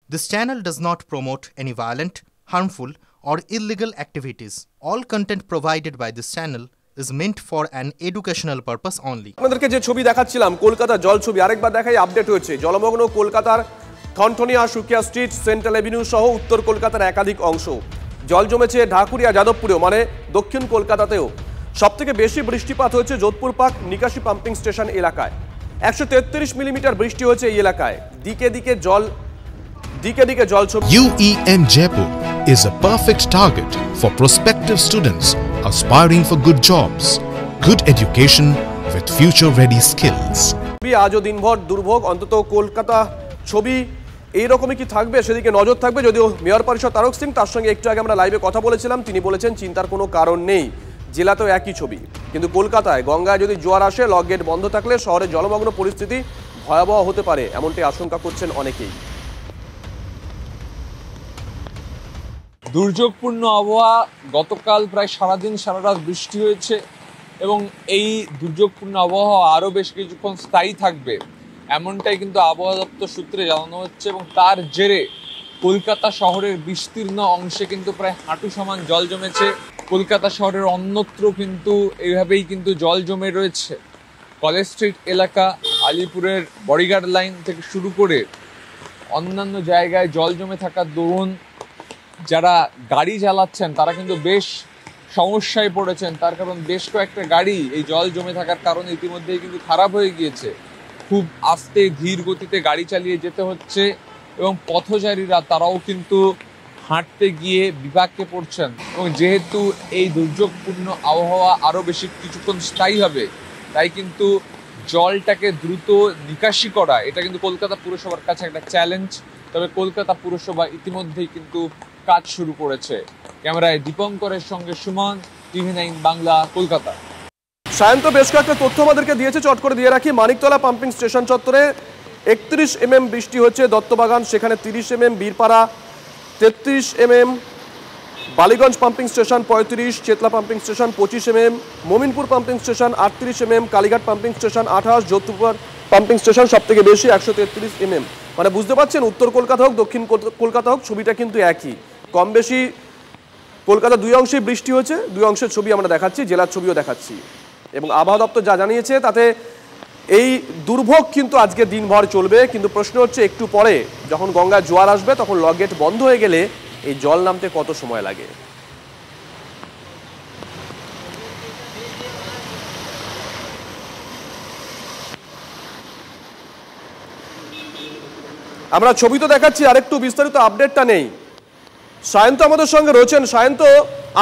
This channel does not promote any violent, harmful, or illegal activities. All content provided by this channel is meant for an educational purpose only. আপনাদেরকে যে ছবি দেখাচ্ছিলাম কলকাতা জল ছবি আরেকবার দেখাই আপডেট হয়েছে জলমগ্ন কলকাতার থনথনিয়া সুকিয়া স্ট্রিট সেন্ট্রাল এভিনিউ সহ উত্তর কলকাতার একাধিক অংশ জল জমেছে ঢাকুরিয়া যাদবপুরেও মানে দক্ষিণ কলকাতাতেও সবথেকে বেশি বৃষ্টিপাত হয়েছে যোধপুর পার্ক নিকাশি পাম্পিং স্টেশন এলাকায় 133 মিলিমিটার বৃষ্টি হয়েছে এই এলাকায় দিকে দিকে জল ছবি UEM Jaipur is a perfect target for prospective students aspiring for good jobs, good education with future-ready skills. আজও দিনভর দুর্ভোগ অন্তত কলকাতা ছবি এইরকমই কি থাকবে সেদিকে নজর থাকবে যদিও মেয়র পরিষদ তারক সিং তার সঙ্গে একটু আগে আমরা লাইভে কথা বলেছিলাম তিনি বলেছেন চিন্তার কোনো কারণ নেই জেলাতেও একই ছবি কিন্তু কলকাতায় গঙ্গায় যদি জোয়ার আসে লক গেট বন্ধ থাকলে শহরে জলমগ্ন পরিস্থিতি ভয়াবহ হতে পারে এমনটি আশঙ্কা করছেন অনেকেই দুর্যোগপূর্ণ আবহাওয়া গতকাল প্রায় সারাদিন সারা রাত বৃষ্টি হয়েছে এবং এই দুর্যোগপূর্ণ আবহাওয়া আরও বেশ কিছুক্ষণ স্থায়ী থাকবে এমনটাই কিন্তু আবহাওয়া দপ্তর সূত্রে জানানো হচ্ছে এবং তার জেরে কলকাতা শহরের বিস্তীর্ণ অংশে কিন্তু প্রায় হাঁটু সমান জল জমেছে কলকাতা শহরের অন্যত্র কিন্তু এইভাবেই কিন্তু জল জমে রয়েছে কলেজ স্ট্রিট এলাকা আলিপুরের বডিগার্ড লাইন থেকে শুরু করে অন্যান্য জায়গায় জল জমে থাকার দরুন যারা গাড়ি চালাচ্ছেন তারা কিন্তু বেশ সমস্যায় পড়েছেন তার কারণ বেশ কয়েকটা গাড়ি এই জল জমে থাকার কারণে ইতিমধ্যেই কিন্তু খারাপ হয়ে গিয়েছে খুব আস্তে ধীর গতিতে গাড়ি চালিয়ে যেতে হচ্ছে এবং পথচারীরা তারাও কিন্তু হাঁটতে গিয়ে বিপাকে পড়ছেন এবং যেহেতু এই দুর্যোগপূর্ণ আবহাওয়া আরও বেশি কিছুক্ষণ স্থায়ী হবে তাই কিন্তু জলটাকে দ্রুত নিকাশি করা এটা কিন্তু কলকাতা পুরসভার কাছে একটা চ্যালেঞ্জ তবে কলকাতা পুরসভা ইতিমধ্যেই কিন্তু কাজ শুরু করেছে ক্যামেরায় দীপঙ্করের সঙ্গে সুমন TV9 বাংলা কলকাতা সায়ন্ত বেশ কয়েকটা তথ্য আমাদেরকে দিয়েছে চট করে দিয়ে রাখি মানিকতলা পাম্পিং স্টেশন চত্বরে 31 mm বৃষ্টি হচ্ছে দত্তবাগান সেখানে 30 mm Birpara 33 mm Ballygunge pumping station 35 Chetla pumping station 25 mm Mominpur pumping station 38 mm Kalighat pumping station 28 Jodhpur pumping station সবথেকে বেশি 133 mm মানে বুঝতে পারছেন উত্তর কলকাতা হোক দক্ষিণ কলকাতা হোক ছবিটা কিন্তু একই কম বেশি কলকাতা দুই অংশে বৃষ্টি হয়েছে দুই অংশের ছবি আমরা দেখাচ্ছি জেলার ছবিও দেখাচ্ছি এবং আবহাওয়া দপ্তর যা জানিয়েছে তাতে এই দুর্ভোগ কিন্তু আজকে দিনভর চলবে কিন্তু প্রশ্ন হচ্ছে একটু পরে যখন গঙ্গায় জোয়ার আসবে তখন লক গেট বন্ধ হয়ে গেলে এই জল নামতে কত সময় লাগে আমরা ছবি তো দেখাচ্ছি আরেকটু বিস্তারিত আপডেটটা নেই সায়ন্ত আমাদের সঙ্গে রয়েছেন সায়ন্ত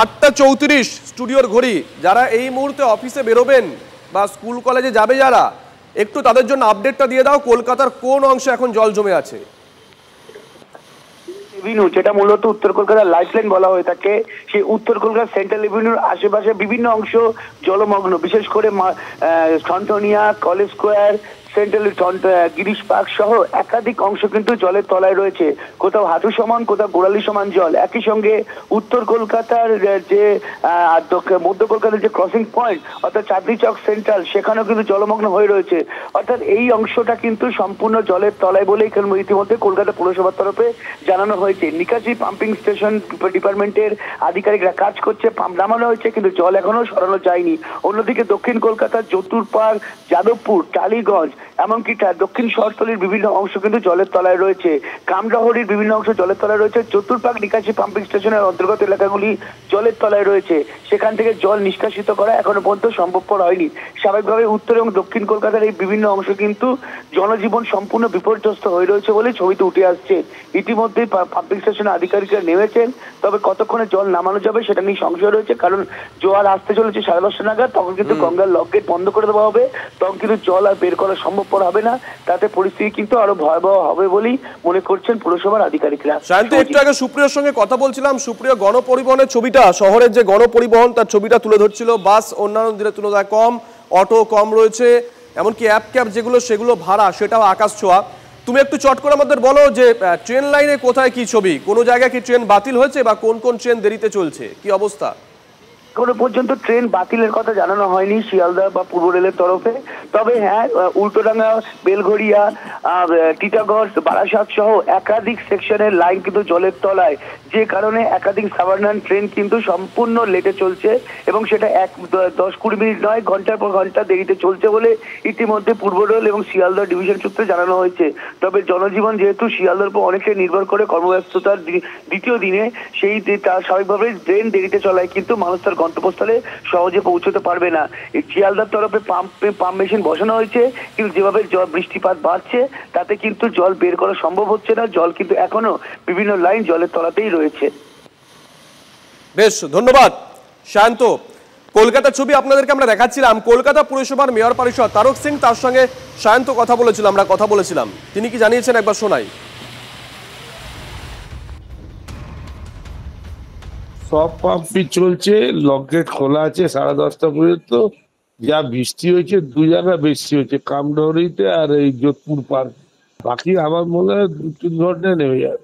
8:34 স্টুডিওর ঘড়ি যারা এই মুহূর্তে অফিসে বেরোবেন বা স্কুল কলেজে যাবে যারা একটু তাদের জন্য আপডেটটা দিয়ে দাও কলকাতার কোন অংশে এখন জল জমে আছে এভিনিউ যেটা মূলত উত্তর কলকাতার লাইফলাইন বলা হয়ে থাকে সেই উত্তর কলকাতা সেন্ট্রাল এভিনিউর আশেপাশে বিভিন্ন অংশ জলমগ্ন বিশেষ করে Thanthania college square central Girish park সহ একাধিক অংশ কিন্তু জলের তলায় রয়েছে কোথাও হাঁটু সমান কোথাও গোড়ালি সমান জল একই সঙ্গে উত্তর কলকাতার যে মধ্য কলকাতার যে ক্রসিং পয়েন্ট অর্থাৎ চাঁদনি চক সেন্ট্রাল সেখানেও কিন্তু জলমগ্ন হয়ে রয়েছে অর্থাৎ এই অংশটা কিন্তু সম্পূর্ণ জলের তলায় বলেই ইতিমধ্যে কলকাতা পুরসভার তরফে জানানো হয়েছে নিকাশি পাম্পিং স্টেশন ডিপার্টমেন্টের আধিকারিকরা কাজ করছে পাম্প নামানো হয়েছে কিন্তু জল এখনো সরানো যায়নি অন্যদিকে দক্ষিণ কলকাতার যোধপুর পার্ক যাদবপুর টালিগঞ্জ এমনকি দক্ষিণ শহরতলির বিভিন্ন অংশ কিন্তু জলের তলায় রয়েছে কামরাহরির বিভিন্ন অংশ জলের তলায় রয়েছে চতুর্পাক নিকাশি পাম্পিং স্টেশনের অন্তর্গত এলাকাগুলি জলের তলায় রয়েছে সেখান থেকে জল নিষ্কাশিত করা এখনো পর্যন্ত সম্ভবপর হয়নি স্বাভাবিকভাবে উত্তর এবং দক্ষিণ কলকাতার এই বিভিন্ন অংশ কিন্তু জনজীবন সম্পূর্ণ বিপর্যস্ত হয়ে রয়েছে বলে ছবিতে উঠে আসছে ইতিমধ্যেই পাম্পিং স্টেশনের আধিকারিকরা নেমেছেন তবে কতক্ষণে জল নামানো যাবে সেটা নিয়ে সংশয় রয়েছে কারণ জোয়ার আসতে চলেছে 10:30 নাগাদ তখন কিন্তু গঙ্গার লক গেট বন্ধ করে দেওয়া হবে তখন কিন্তু জল আর বের করা সম্ভবপর হবে না তাতে পরিস্থিতি কিন্তু আরো ভয়াবহ হবে বলেই মনে করছেন পুরসভার আধিকারিকরা শান্ত একটু আগে সুপ্রিয়র সঙ্গে কথা বলছিলাম সুপ্রিয় গণপরিবহনের ছবিটা শহরের যে গণপরিবহন তার ছবিটা তুলে ধরছিল বাস অন্যান্য দিনের তুলনায় কম অটো কম রয়েছে এমনকি অ্যাপ ক্যাব যেগুলো সেগুলো ভাড়া সেটাও আকাশ ছোঁয়া তুমি একটু চট করে আমাদের বলো যে ট্রেন লাইনে কোথায় কি ছবি কোনো জায়গায় কি ট্রেন বাতিল হয়েছে বা কোন কোন ট্রেন দেরিতে চলছে কি অবস্থা এখনো পর্যন্ত ট্রেন বাতিলের কথা জানানো হয়নি শিয়ালদা বা পূর্ব রেলের তরফে। তবে হ্যাঁ, উল্টোডাঙ্গা, বেলঘড়িয়া, টিটাগড়, বারাসাত সহ একাধিক সেকশনের লাইন কিন্তু জলের তলায়, যে কারণে একাধিক সাবারনান ট্রেন কিন্তু সম্পূর্ণ লেটে চলছে এবং সেটা 10-20 মিনিট নয়, ঘন্টার পর ঘন্টা দেরিতে চলছে বলে ইতিমধ্যে পূর্ব রেল এবং শিয়ালদা ডিভিশন সূত্রে জানানো হয়েছে। তবে জনজীবন যেহেতু শিয়ালদার উপর অনেকটাই নির্ভর করে কর্মব্যস্ততার দ্বিতীয় দিনে, সেই তার স্বাভাবিকভাবে ট্রেন দেরিতে চলায় কিন্তু মানুষ তার গন্তব্যস্থলে সহজে পৌঁছতে পারবে না। এই শিয়ালদার তরফে পাম্প মেশিন বসানো হয়েছে, কিন্তু যেভাবে বৃষ্টিপাত বাড়ছে তাতে কিন্তু জল বের করা সম্ভব হচ্ছে না। জল কিন্তু এখনো বিভিন্ন লাইন জলের তলাতেই রয়েছে। বেশ, ধন্যবাদ শান্ত। কলকাতার ছবি আপনাদেরকে আমরা দেখাচ্ছিলাম। কলকাতা পুরসভার মেয়র পরিষদ তারক সিং, তার সঙ্গে শান্ত আমরা কথা বলেছিলাম। তিনি কি জানিয়েছেন একবার শোনাই। সব পাম্পই চলছে, লকগেট খোলা আছে 10:30 পর্যন্ত। যা বৃষ্টি হয়েছে, 2 জায়গায় বৃষ্টি হয়েছে, কামডহরিতে আর এই যোধপুর পার্ক। বাকি আমার মনে হয় 2-3 ঘন্টায় নেমে যাবে।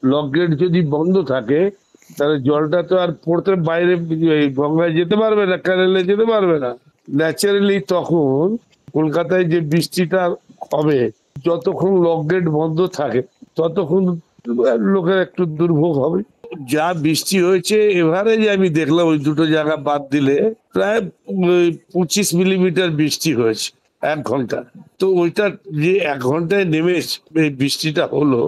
লকগেট যদি বন্ধ থাকে তাহলে জলটা তো আর পড়তে বাইরে গঙ্গায় যেতে পারবে না, ক্যানেলে যেতে পারবে না। ন্যাচারালি তখন কলকাতায় যে বৃষ্টিটা হবে, যতক্ষণ লকগেট বন্ধ থাকে ততক্ষণ লোকের একটু দুর্ভোগ হবে। যা বৃষ্টি হয়েছে এভারেজ আমি দেখলাম, ওই 2টো জায়গা বাদ দিলে প্রায় 25 মিলিমিটার বৃষ্টি হয়েছে 1 ঘন্টা। তো ওইটা যে 1 ঘন্টায় নেমে এই বৃষ্টিটা হলো,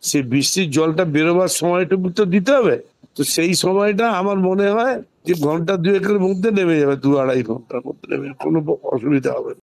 সেই বৃষ্টির জলটা বেরোবার সময়টুকু তো দিতে হবে। তো সেই সময়টা আমার মনে হয় যে ঘন্টা 2-1-এর মধ্যে নেমে যাবে, 2-2.5 ঘন্টার মধ্যে নেমে, কোনো অসুবিধা হবে না।